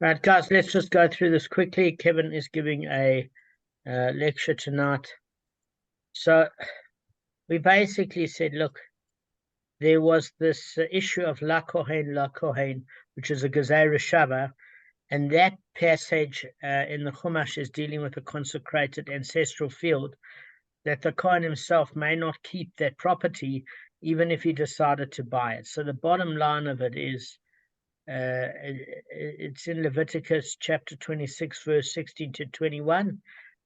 Right, guys, let's just go through this quickly. Kevin is giving a lecture tonight. So we basically said, look, there was this issue of la kohen, which is a gezerah shava, and that passage in the Chumash is dealing with a consecrated ancestral field, that the kohen himself may not keep that property, even if he decided to buy it. So the bottom line of it is, it's in Leviticus chapter 26, verse 16 to 21.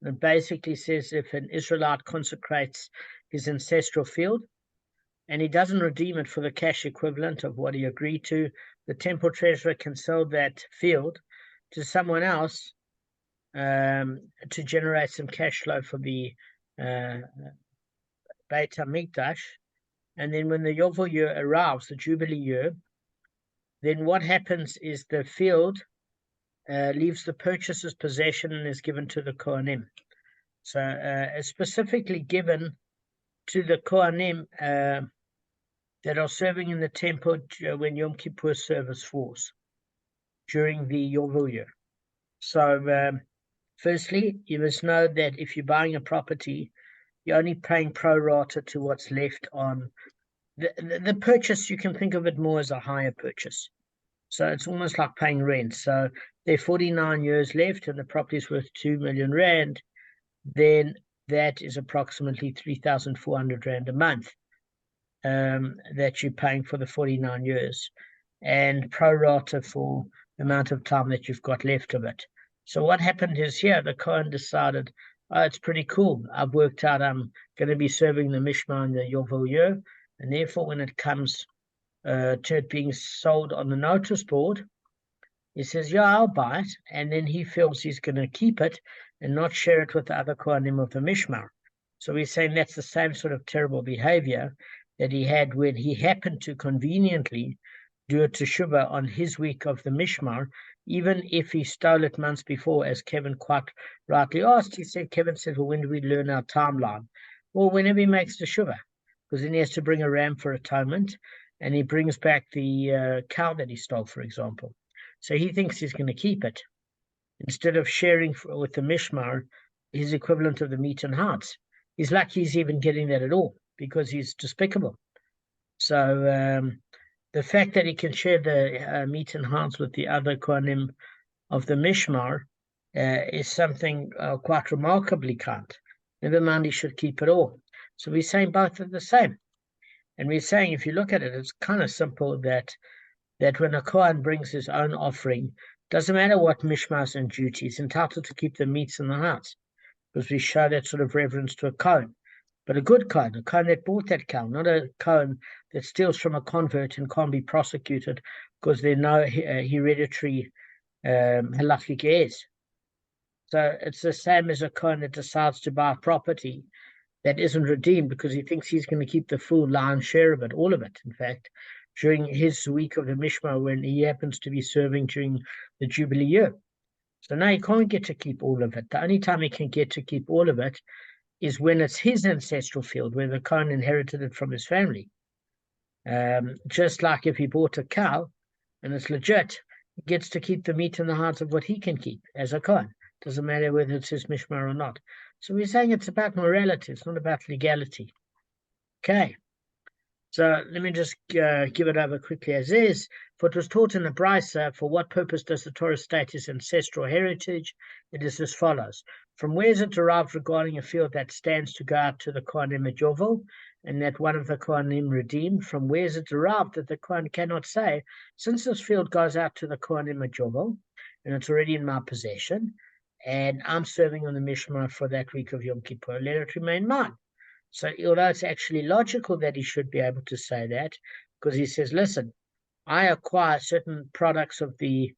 And it basically says if an Israelite consecrates his ancestral field and he doesn't redeem it for the cash equivalent of what he agreed to, the temple treasurer can sell that field to someone else to generate some cash flow for the Beit HaMikdash. And then when the Yovel year arrives, the Jubilee year, then what happens is the field leaves the purchaser's possession and is given to the Kohanim. So it's specifically given to the Kohanim that are serving in the temple when Yom Kippur service falls during the Yovel year. So firstly, you must know that if you're buying a property, you're only paying pro rata to what's left on the purchase. You can think of it more as a hire purchase. So it's almost like paying rent. So there are 49 years left and the property is worth 2 million rand, then that is approximately 3,400 rand a month that you're paying for the 49 years, and pro rata for the amount of time that you've got left of it. So what happened is here, the Kohen decided, oh, it's pretty cool. I've worked out I'm going to be serving the Mishmar in the Yovel year, and therefore when it comes to it being sold on the notice board, he says, yeah, I'll buy it. And then he feels he's going to keep it and not share it with the other Kohanim of the Mishmar. So we're saying that's the same sort of terrible behavior that he had when he happened to conveniently do a teshuvah on his week of the Mishmar, even if he stole it months before, as Kevin quite rightly asked. Kevin said, well, when do we learn our timeline? Well, whenever he makes teshuvah, because then he has to bring a ram for atonement, and he brings back the cow that he stole, for example. So he thinks he's going to keep it instead of sharing with the Mishmar his equivalent of the meat and hearts. He's lucky he's even getting that at all, because he's despicable. So the fact that he can share the meat and hearts with the other Kohanim of the Mishmar is something quite remarkably kind. Never mind he should keep it all. So we're saying both are the same. And we're saying, if you look at it, it's kind of simple that when a Kohen brings his own offering, doesn't matter what Mishmar's and duty, he's entitled to keep the meats and the hearts, because we show that sort of reverence to a Kohen. But a good Kohen, a Kohen that bought that cow, not a Kohen that steals from a convert and can't be prosecuted because there are no hereditary halachic heirs. So it's the same as a Kohen that decides to buy property that isn't redeemed because he thinks he's going to keep the full lion's share of it, all of it, in fact, during his week of the Mishmar when he happens to be serving during the Jubilee year. So now he can't get to keep all of it. The only time he can get to keep all of it is when it's his ancestral field, where the Kohen inherited it from his family. Just like if he bought a cow and it's legit, he gets to keep the meat and the hearts of what he can keep as a Kohen. Doesn't matter whether it's his Mishmar or not. So we're saying it's about morality. It's not about legality. Okay. So let me just give it over quickly as is. For it was taught in the Brisa, for what purpose does the Torah state his ancestral heritage? It is as follows. From where is it derived regarding a field that stands to go out to the Kohanim at Yovel, and that one of the Kohanim redeemed? From where is it derived that the Kohen cannot say, since this field goes out to the Kohanim at Yovel, and it's already in my possession, and I'm serving on the Mishmar for that week of Yom Kippur, let it remain mine. So although it's actually logical that he should be able to say that, because he says, listen, I acquire certain products of the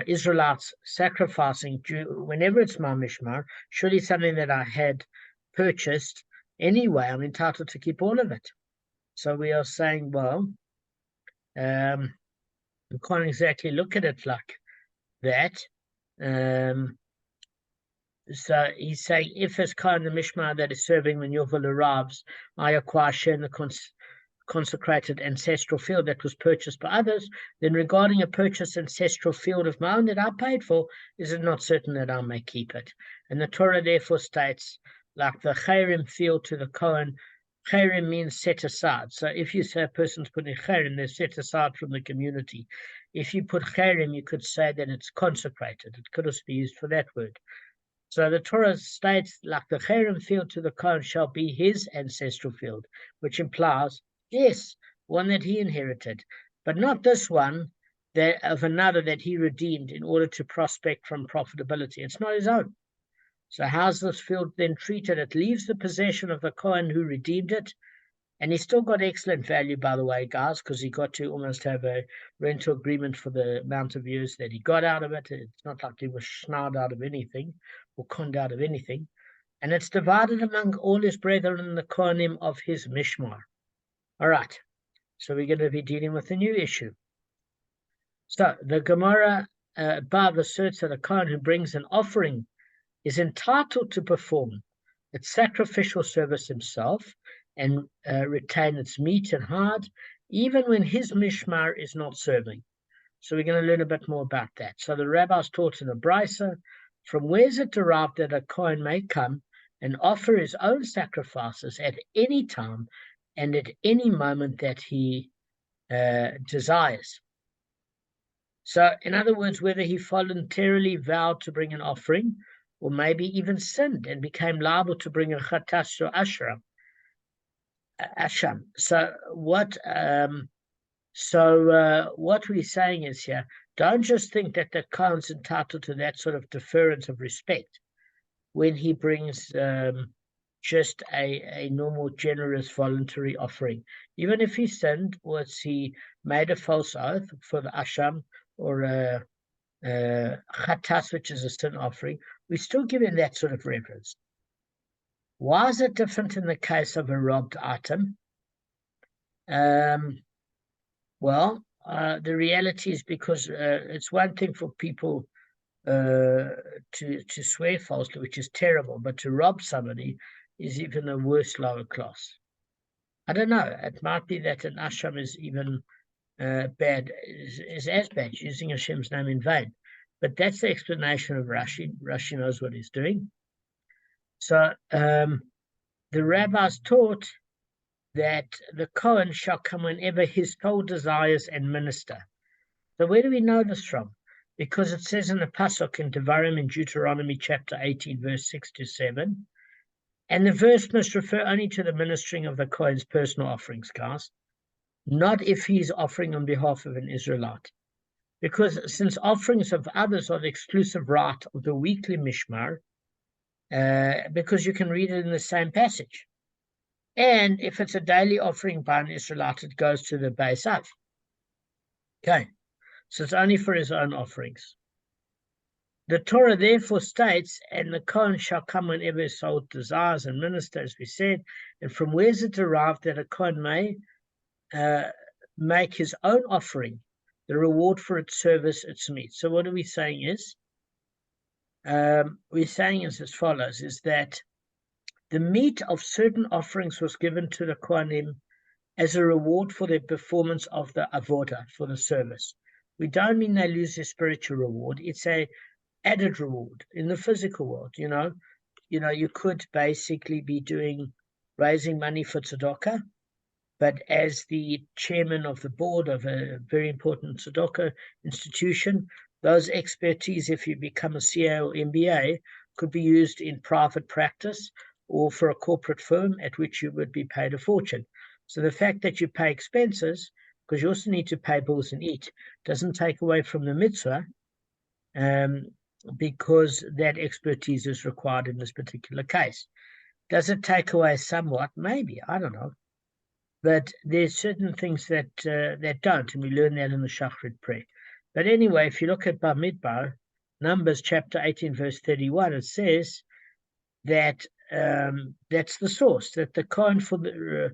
Israelites sacrificing whenever it's my Mishmar, surely something that I had purchased anyway, I'm entitled to keep all of it. So we are saying, well, we can't exactly look at it like that. So he's saying, if as Kohen the Mishmar that is serving when Yovel arrives, I acquire share in the consecrated ancestral field that was purchased by others, then regarding a purchased ancestral field of my own that I paid for, is it not certain that I may keep it? And the Torah therefore states, like the Cherim field to the Kohen, Cherim means set aside. So if you say a person's putting Cherim, they're set aside from the community. If you put Cherim, you could say that it's consecrated. It could also be used for that word. So the Torah states, like the Cherem field to the Kohen shall be his ancestral field, which implies, yes, one that he inherited, but not this one that of another that he redeemed in order to prospect from profitability. It's not his own. So how's this field then treated? It leaves the possession of the Kohen who redeemed it, and he still got excellent value, by the way, guys, because he got to almost have a rental agreement for the amount of years that he got out of it. It's not like he was schnaud out of anything or conned out of anything. And it's divided among all his brethren in the Kohanim of his Mishmar. All right, so we're going to be dealing with a new issue. So the Gemara above asserts that a Kohen who brings an offering is entitled to perform its sacrificial service himself and retain its meat and hide, even when his mishmar is not serving. So we're going to learn a bit more about that. So the rabbis taught in a brisa, from where is it derived that a Kohen may come and offer his own sacrifices at any time and at any moment that he desires? So in other words, whether he voluntarily vowed to bring an offering, or maybe even sinned and became liable to bring a chatas or asham. So what we're saying is here, don't just think that the Kohen's entitled to that sort of deference of respect when he brings just a normal, generous, voluntary offering. Even if he sinned, or he made a false oath for the asham or a chatas, which is a sin offering, we still give him that sort of reverence. Why is it different in the case of a robbed item? Well, the reality is because it's one thing for people to swear falsely, which is terrible, but to rob somebody is even a worse lower class. I don't know. It might be that an ashram is even bad, is as bad, using Hashem's name in vain. But that's the explanation of Rashi. Rashi knows what he's doing. So the rabbis taught that the Kohen shall come whenever his soul desires and minister. So where do we know this from? Because it says in the Pasuk in Devarim in Deuteronomy chapter 18, verse 6 to 7, and the verse must refer only to the ministering of the Kohen's personal offerings, guys, not if he's offering on behalf of an Israelite. Because since offerings of others are the exclusive right of the weekly mishmar, because you can read it in the same passage. And if it's a daily offering by an Israelite, it goes to the Beis Av. Okay, so it's only for his own offerings. The Torah therefore states, and the Kohen shall come whenever his soul desires and minister, as we said. And from where is it derived that a Kohen may make his own offering the reward for its service, its meat? So what are we saying is, we're saying is as follows, is that the meat of certain offerings was given to the Kohanim as a reward for their performance of the avodah, for the service. We don't mean they lose their spiritual reward. It's a added reward in the physical world. You know, you could basically be raising money for tzedakah, but as the chairman of the board of a very important tzedakah institution, those expertise, if you become a CA or MBA, could be used in private practice or for a corporate firm at which you would be paid a fortune. So the fact that you pay expenses, because you also need to pay bills and eat, doesn't take away from the mitzvah, because that expertise is required in this particular case. Does it take away somewhat? Maybe, I don't know. But there's certain things that don't, and we learn that in the Shachrit prayer. But anyway, if you look at Bamidbar, Numbers chapter 18, verse 31, it says that that's the source, that the Kohen for the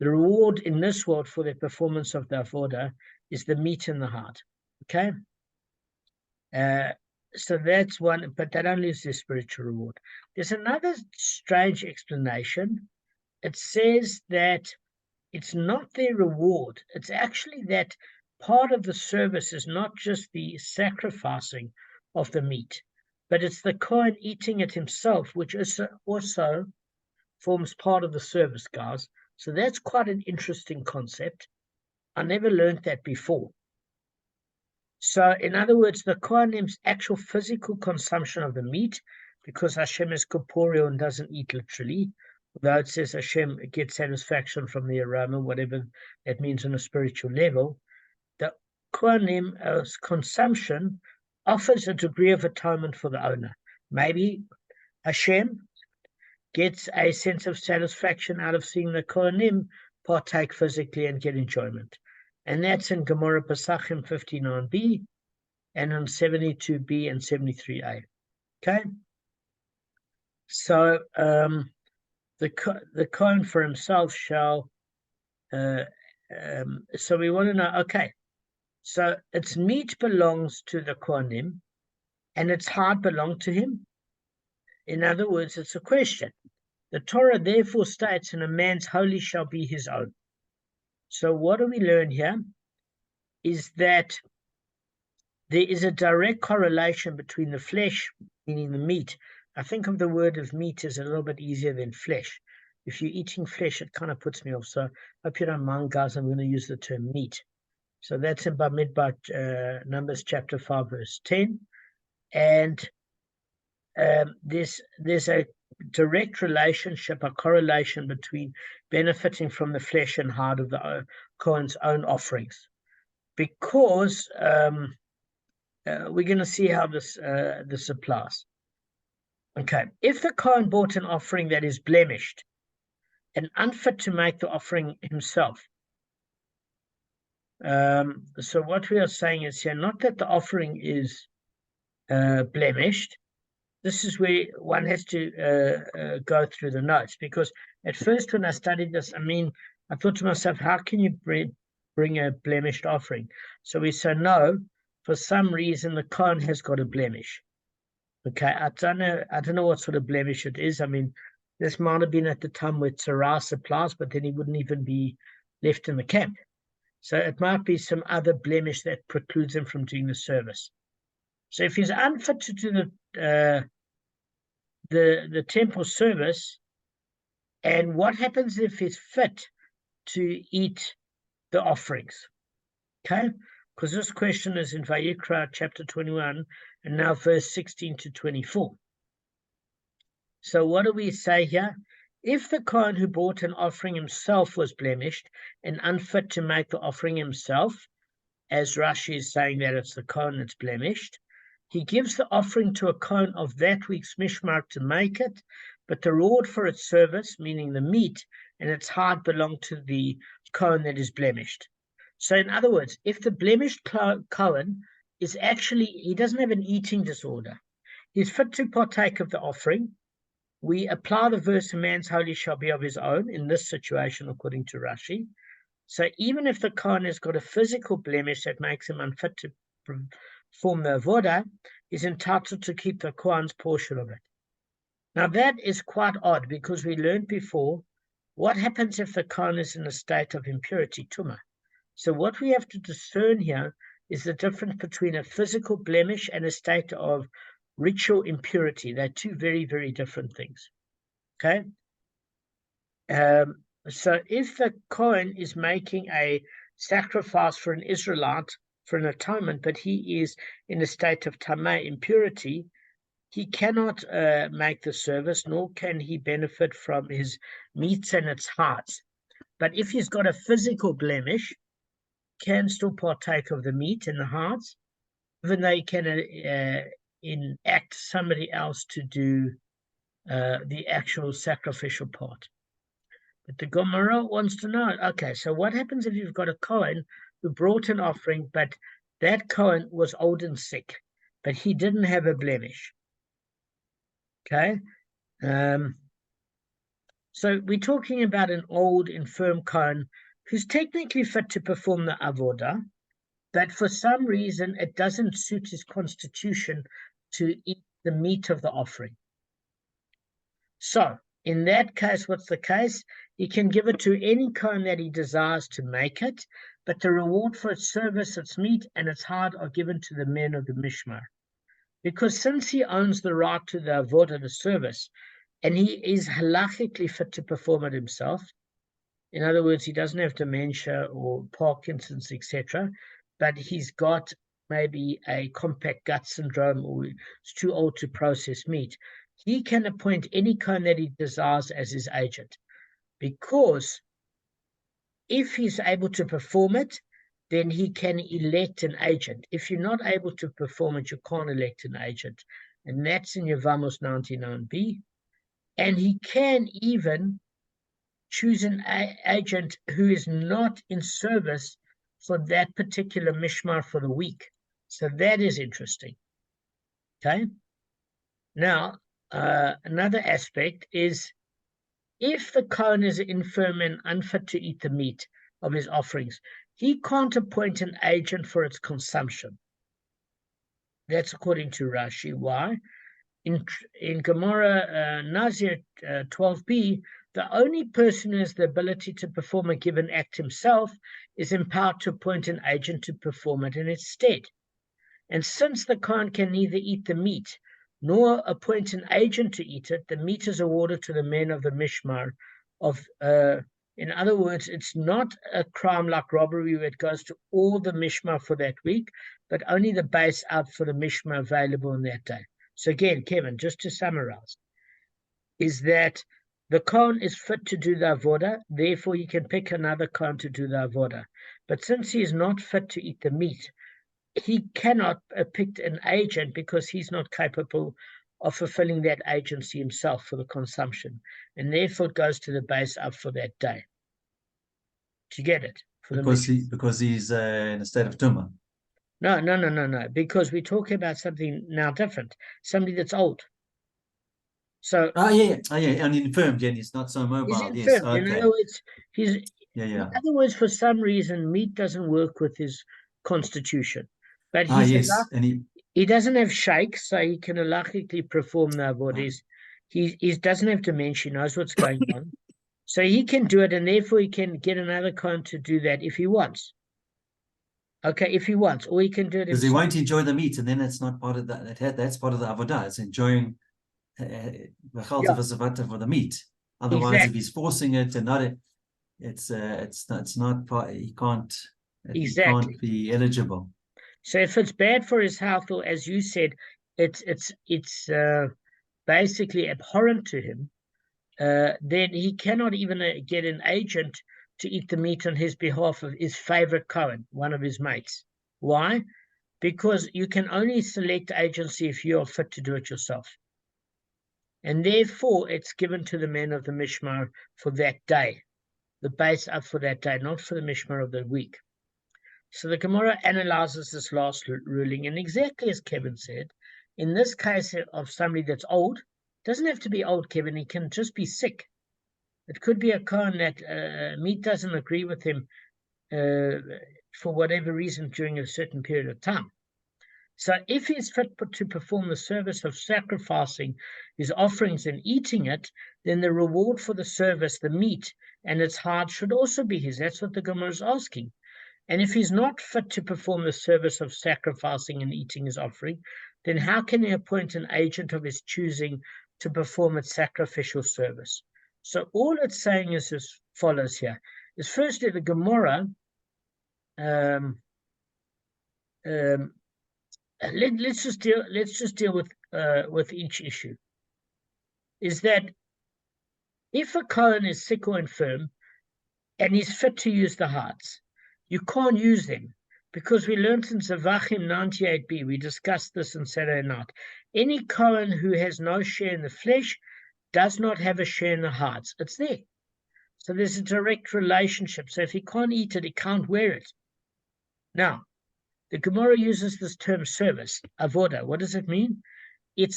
reward in this world for their performance of the avodah is the meat and the heart. Okay? So that's one, but that only is their spiritual reward. There's another strange explanation. It says that it's not their reward. It's actually that part of the service is not just the sacrificing of the meat, but it's the Kohen eating it himself, which is also forms part of the service, guys. So that's quite an interesting concept. I never learned that before. So, in other words, the Kohanim's actual physical consumption of the meat, because Hashem is corporeal and doesn't eat literally, although it says Hashem gets satisfaction from the aroma, whatever that means on a spiritual level, the Kohanim's consumption offers a degree of atonement for the owner. Maybe Hashem gets a sense of satisfaction out of seeing the Kohanim partake physically and get enjoyment. And that's in Gemara Pesachim 59b and on 72b and 73a. Okay? So the Kohen for himself shall, so we want to know, okay, so its meat belongs to the Kohanim and its heart belonged to him. In other words, it's a question. The Torah therefore states, and a man's holy shall be his own. So what do we learn here is that there is a direct correlation between the flesh, meaning the meat. I think of the word of meat as a little bit easier than flesh. If you're eating flesh, it kind of puts me off. So I hope you don't mind, guys. I'm going to use the term meat. So that's in Bamidbar, Numbers chapter 5, verse 10. And there's a direct relationship, a correlation between benefiting from the flesh and heart of the Kohen's own offerings, because we're going to see how this applies. Okay, if the Kohen bought an offering that is blemished and unfit to make the offering himself, so what we are saying is here, not that the offering is blemished. This is where one has to go through the notes, because at first when I studied this, I thought to myself, how can you bring a blemished offering? So we say, no, for some reason the Kohen has got a blemish. Okay, I don't know what sort of blemish it is. This might have been at the time where Tzara applies, but then he wouldn't even be left in the camp. So it might be some other blemish that precludes him from doing the service. So if he's unfit to do the temple service, and what happens if he's fit to eat the offerings? Okay, because this question is in Vayikra chapter 21 and now verse 16 to 24. So what do we say here? If the Kohen who brought an offering himself was blemished and unfit to make the offering himself, as Rashi is saying that it's the Kohen that's blemished, he gives the offering to a Kohen of that week's mishmar to make it, but the reward for its service, meaning the meat and its heart, belong to the Kohen that is blemished. So in other words, if the blemished Kohen is actually, he doesn't have an eating disorder, he's fit to partake of the offering, we apply the verse, a man's holy shall be of his own, in this situation, according to Rashi. So even if the Kohen has got a physical blemish that makes him unfit to perform the avodah, he's entitled to keep the Kohen's portion of it. Now that is quite odd, because we learned before, what happens if the Kohen is in a state of impurity, tumah? So what we have to discern here is the difference between a physical blemish and a state of ritual impurity. They're two very, very different things. Okay? So if the Kohen is making a sacrifice for an Israelite, for an atonement, but he is in a state of tameh, impurity, he cannot make the service, nor can he benefit from his meats and its hearts. But if he's got a physical blemish, can still partake of the meat and the hearts, even though he can enact somebody else to do the actual sacrificial part. But the Gemara wants to know, okay, so what happens if you've got a Kohen who brought an offering, but that Kohen was old and sick, but he didn't have a blemish? Okay, so we're talking about an old, infirm Kohen who's technically fit to perform the avodah, but for some reason it doesn't suit his constitution to eat the meat of the offering. So in that case, what's the case? He can give it to any Kohen that he desires to make it, but the reward for its service, its meat, and its hide are given to the men of the Mishmar. Because since he owns the right to the avodah, the service, and he is halachically fit to perform it himself, in other words, he doesn't have dementia or Parkinson's, etc., but he's got maybe a compact gut syndrome or is too old to process meat, he can appoint any Kohen that he desires as his agent. Because if he's able to perform it, then he can elect an agent. If you're not able to perform it, you can't elect an agent. And that's in Yevamos 99b. And he can even choose an agent who is not in service for that particular mishmar for the week. So that is interesting. Okay. Now, another aspect is if the Kohen is infirm and unfit to eat the meat of his offerings, he can't appoint an agent for its consumption. That's according to Rashi. Why? In Gemara Nazir 12b, the only person who has the ability to perform a given act himself is empowered to appoint an agent to perform it in its stead. And since the Kohen can neither eat the meat nor appoint an agent to eat it, the meat is awarded to the men of the Mishmar. In other words, it's not a crime like robbery where it goes to all the Mishmar for that week, but only the base out for the Mishmar available on that day. So again, Kevin, just to summarize, is that the Kohen is fit to do the avodah, therefore he can pick another Kohen to do the avodah. But since he is not fit to eat the meat, he cannot pick an agent because he's not capable of fulfilling that agency himself for the consumption. And therefore it goes to the base up for that day. Do you get it? Because he's in a state of tumah. No. Because we're talking about something now different. Somebody that's old. So and infirmed, and he's not so mobile. He's infirmed. Yes, okay. In other words, In other words, for some reason, meat doesn't work with his constitution. But he doesn't have shakes, so he can halachically perform the avodah. He doesn't have dementia, he knows what's going on. So he can do it, and therefore he can get another Kohen to do that if he wants. Okay, if he wants, or he can do it because he won't enjoy the meat, and then it's not part of that. That's part of the avodah. It's enjoying for the meat. Otherwise, exactly. If he's forcing it and not, it's not part. He can't be eligible. So if it's bad for his health, or as you said, it's basically abhorrent to him, then he cannot even get an agent to eat the meat on his behalf of his favorite Kohen, one of his mates. Why? Because you can only select agency if you are fit to do it yourself. And therefore, it's given to the men of the Mishmar for that day, the base up for that day, not for the Mishmar of the week. So the Gemara analyzes this last ruling, and exactly as Kevin said, in this case of somebody that's old, doesn't have to be old, Kevin, he can just be sick. It could be a Kohen that meat doesn't agree with him for whatever reason during a certain period of time. So if he's fit to perform the service of sacrificing his offerings and eating it, then the reward for the service, the meat and its hide, should also be his. That's what the Gemara is asking. And if he's not fit to perform the service of sacrificing and eating his offering, then how can he appoint an agent of his choosing to perform its sacrificial service? So all it's saying is as follows here. Is firstly the Gemara, let's just deal with each issue. Is that if a Kohen is sick or infirm and he's fit to use the hides, you can't use them because we learned in Zavachim 98b, we discussed this on Saturday night. Any Kohen who has no share in the flesh does not have a share in the hides. It's there. So there's a direct relationship. So if he can't eat it, he can't wear it. Now, the Gemara uses this term service, avodah. What does it mean? It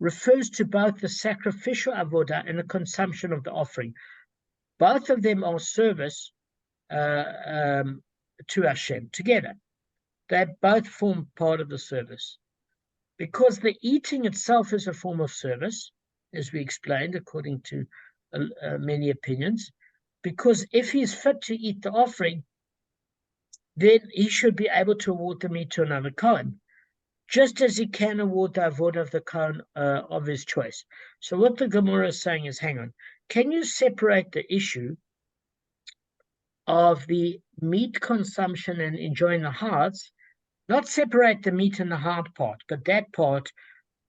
refers to both the sacrificial avodah and the consumption of the offering. Both of them are service to Hashem together. They both form part of the service. Because the eating itself is a form of service, as we explained, according to many opinions, because if he's fit to eat the offering, then he should be able to award the meat to another Kohen, just as he can award the avodah of the Kohen of his choice. So what the Gemara is saying is, hang on, can you separate the issue of the meat consumption and enjoying the hearts, not separate the meat and the heart part, but that part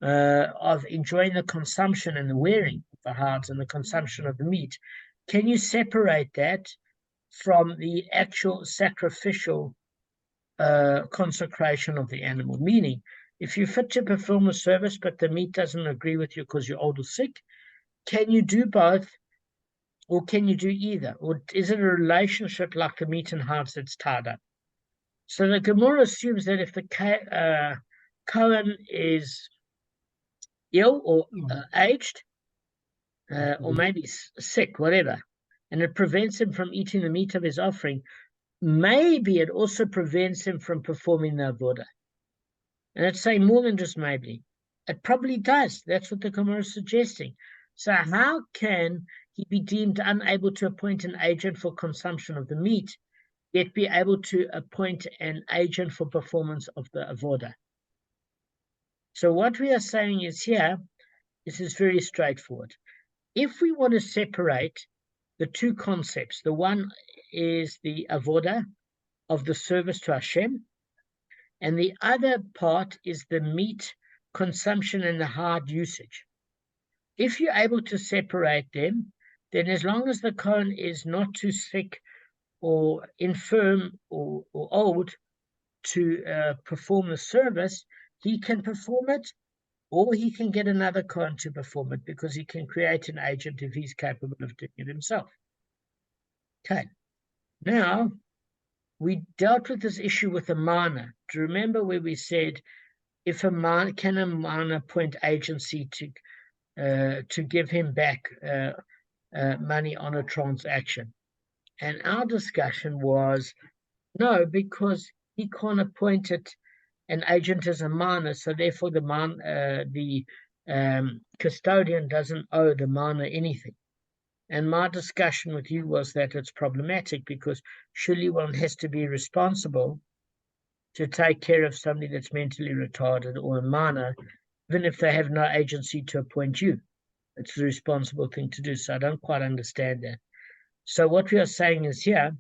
of enjoying the consumption and the wearing of the hearts and the consumption of the meat? Can you separate that from the actual sacrificial consecration of the animal? Meaning, if you're fit to perform a service, but the meat doesn't agree with you because you're old or sick, can you do both, or can you do either? Or is it a relationship like the meat and hearts that's tied up? So the Gemara assumes that if the Kohen is ill or aged, or maybe sick, whatever, and it prevents him from eating the meat of his offering, maybe it also prevents him from performing the avodah. And it's saying more than just maybe. It probably does. That's what the Gemara is suggesting. So how can he be deemed unable to appoint an agent for consumption of the meat, yet be able to appoint an agent for performance of the avodah? So what we are saying is here, this is very straightforward. If we want to separate the two concepts, the one is the avodah of the service to Hashem, and the other part is the meat consumption and the hard usage. If you're able to separate them, then as long as the Kohen is not too sick or infirm or old to perform the service, he can perform it, or he can get another Kohen to perform it, because he can create an agent if he's capable of doing it himself. Okay, now we dealt with this issue with a mana. Do you remember where we said, if a mana, can a mana appoint agency to give him back money on a transaction? And our discussion was no, because he can't appoint an agent as a mana, so therefore the custodian doesn't owe the mana anything. And my discussion with you was that it's problematic, because surely one has to be responsible to take care of somebody that's mentally retarded or a mana, even if they have no agency to appoint you. It's the responsible thing to do. So I don't quite understand that. So what we are saying is here,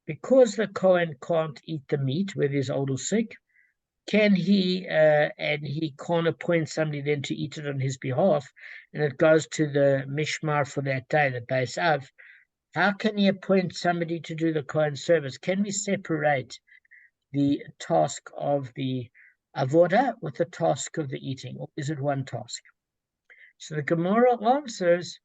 because the Kohen can't eat the meat, whether he's old or sick, can he, and he can't appoint somebody then to eat it on his behalf, and it goes to the mishmar for that day, the base of, how can he appoint somebody to do the Kohen service? Can we separate the task of the avodah with the task of the eating, or is it one task? So the Gemara answers,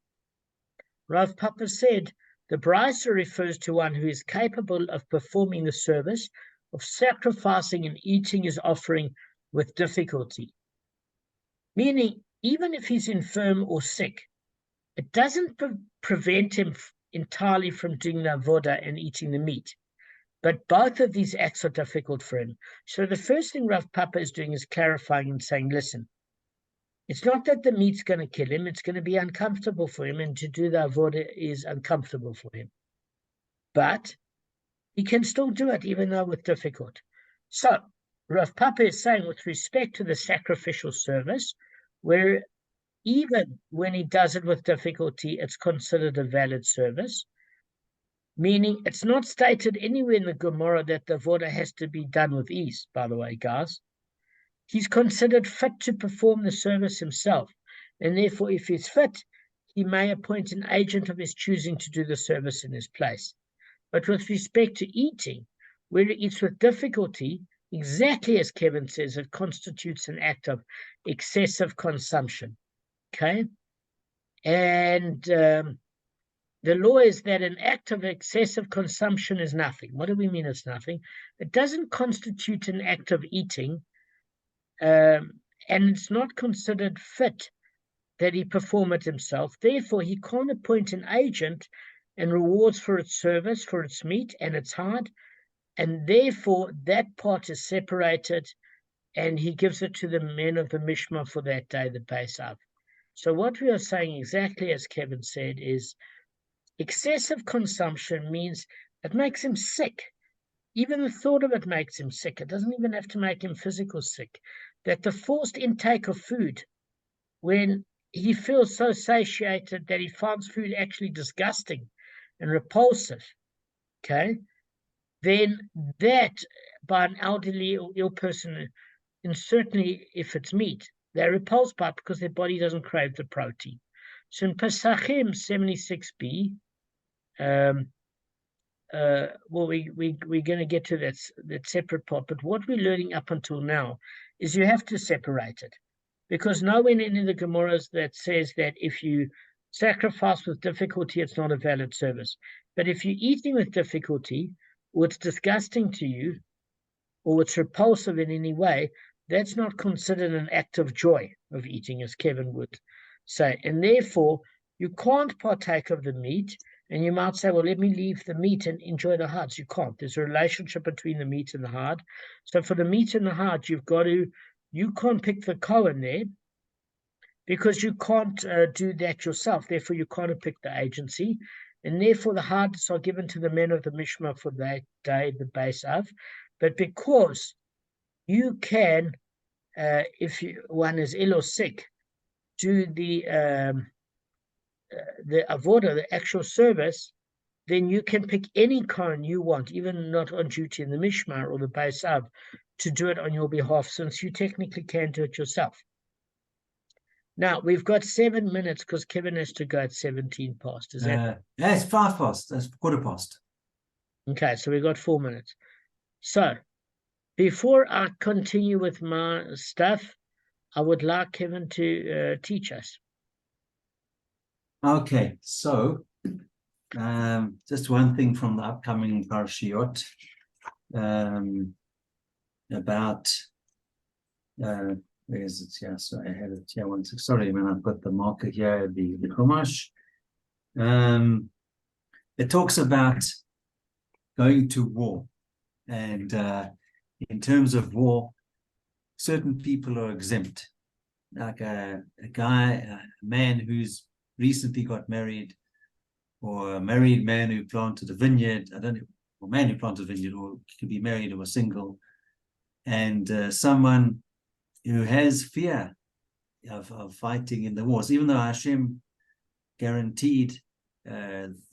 Rav Papa said, the Brisa refers to one who is capable of performing the service, of sacrificing and eating his offering with difficulty. Meaning, even if he's infirm or sick, it doesn't prevent him entirely from doing the avodah and eating the meat. But both of these acts are difficult for him. So the first thing Rav Papa is doing is clarifying and saying, listen, it's not that the meat's going to kill him, it's going to be uncomfortable for him, and to do the avodah is uncomfortable for him. But he can still do it, even though with difficult. So Rav Papa is saying, with respect to the sacrificial service, where even when he does it with difficulty, it's considered a valid service, meaning it's not stated anywhere in the Gemara that the avodah has to be done with ease, by the way, guys. He's considered fit to perform the service himself, and therefore, if he's fit, he may appoint an agent of his choosing to do the service in his place. But with respect to eating, where he eats with difficulty, exactly as Kevin says, it constitutes an act of excessive consumption. Okay? And the law is that an act of excessive consumption is nothing. What do we mean it's nothing? It doesn't constitute an act of eating, and it's not considered fit that he perform it himself. Therefore, he can't appoint an agent and rewards for its service, for its meat and its hide, and therefore that part is separated, and he gives it to the men of the Mishmah for that day, the base of. So what we are saying, exactly as Kevin said, is excessive consumption means it makes him sick. Even the thought of it makes him sick. It doesn't even have to make him physical sick. That the forced intake of food, when he feels so satiated that he finds food actually disgusting and repulsive, okay, then that by an elderly or ill person, and certainly if it's meat, they're repulsed by it because their body doesn't crave the protein. So in Pesachim 76b, well, we're going to get to that separate part, but what we're learning up until now is you have to separate it, because nowhere in any of the Gemaras that says that if you sacrifice with difficulty, it's not a valid service. But if you're eating with difficulty, or it's disgusting to you, or it's repulsive in any way, that's not considered an act of joy of eating, as Kevin would say. And therefore, you can't partake of the meat. And you might say, well, let me leave the meat and enjoy the hearts. You can't. There's a relationship between the meat and the heart. So for the meat and the heart, you can't pick the Kohen there, because you can't do that yourself. Therefore, you can't pick the agency. And therefore, the hearts are given to the men of the Mishmah for that day, the base of. But because you can, if one is ill or sick, do the avoda, the actual service, then you can pick any Kohen you want, even not on duty in the Mishmar or the Beis Av, to do it on your behalf, since you technically can do it yourself. Now, we've got 7 minutes because Kevin has to go at 17 past. Is that? Yeah, it's 5 past. That's quarter past. Okay, so we've got 4 minutes. So, before I continue with my stuff, I would like Kevin to teach us. Okay, so just one thing from the upcoming parashiyot about where is it? Yeah, so I had it here. Sorry, man, I've got the marker here, the Chumash. It talks about going to war, and in terms of war, certain people are exempt, like a man who's recently got married, or a married man who planted a vineyard. I don't know, or a man who planted a vineyard, or could be married or single, and someone who has fear of fighting in the wars, even though Hashem guaranteed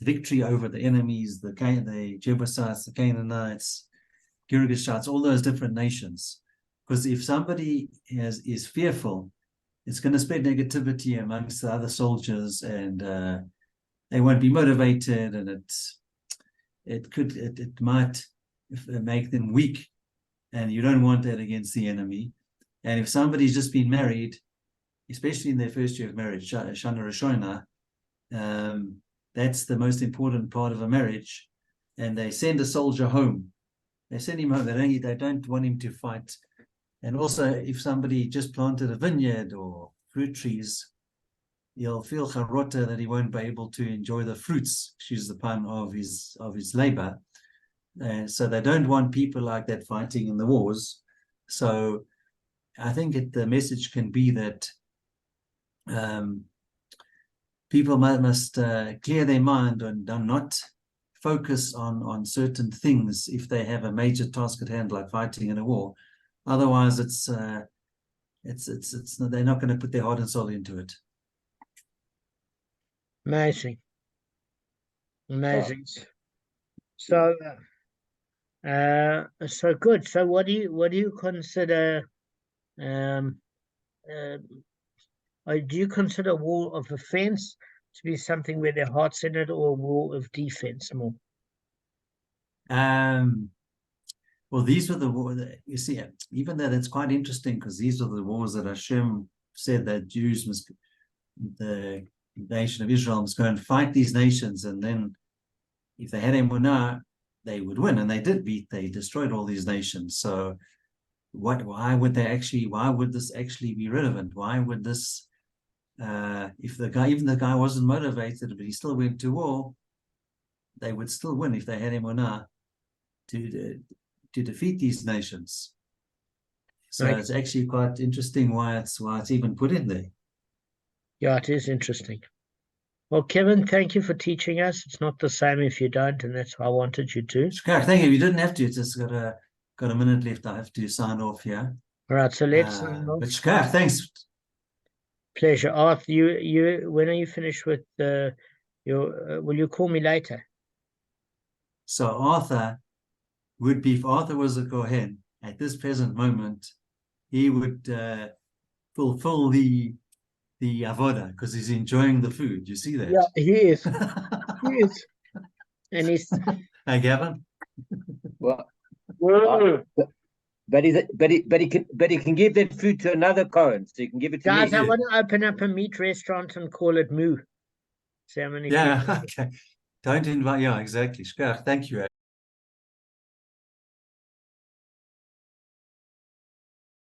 victory over the enemies, the Jebusites, the Canaanites, Girgashites, all those different nations. Because if somebody is fearful, it's going to spread negativity amongst the other soldiers, and they won't be motivated, and it might make them weak, and you don't want that against the enemy. And if somebody's just been married, especially in their first year of marriage, Shana Rishona, that's the most important part of a marriage, and they send a soldier home. They send him home. They don't want him to fight. And also, if somebody just planted a vineyard or fruit trees, he'll feel charota that he won't be able to enjoy the fruits, excuse the pun, of his labor. So they don't want people like that fighting in the wars. So I think the message can be that people must clear their mind and not focus on certain things if they have a major task at hand, like fighting in a war. Otherwise, they're not going to put their heart and soul into it. Amazing. So good. So what do you consider? Do you consider war of offense to be something where their heart's in it, or war of defense more? Well, these were the wars. You see, even though that's quite interesting, because these are the wars that Hashem said that Jews the nation of Israel must go and fight these nations, and then if they had emunah, they would win, and they destroyed all these nations. So why would this actually be relevant? Why would this, if even the guy wasn't motivated, but he still went to war, they would still win if they had emunah to defeat these nations. So It's actually quite interesting why it's even put in there. Yeah, it is interesting. Well, Kevin, thank you for teaching us. It's not the same if you don't, and that's why I wanted you to. Thank you. You didn't have to. It's just got a minute left. I have to sign off here. All right, so let's. But thanks. Pleasure, Arthur. You. When are you finished with your? Will you call me later? So Arthur would be, if Arthur was a Kohen at this present moment, he would fulfill the avoda because he's enjoying the food. You see that? Yeah, he is. He is. And he's. Hey, Gavin. Well, but he can give that food to another Kohen, so you can give it to Guys, me. I want to open up a meat restaurant and call it Moo. So I'm yeah, okay. Don't invite. Yeah, exactly. Thank you.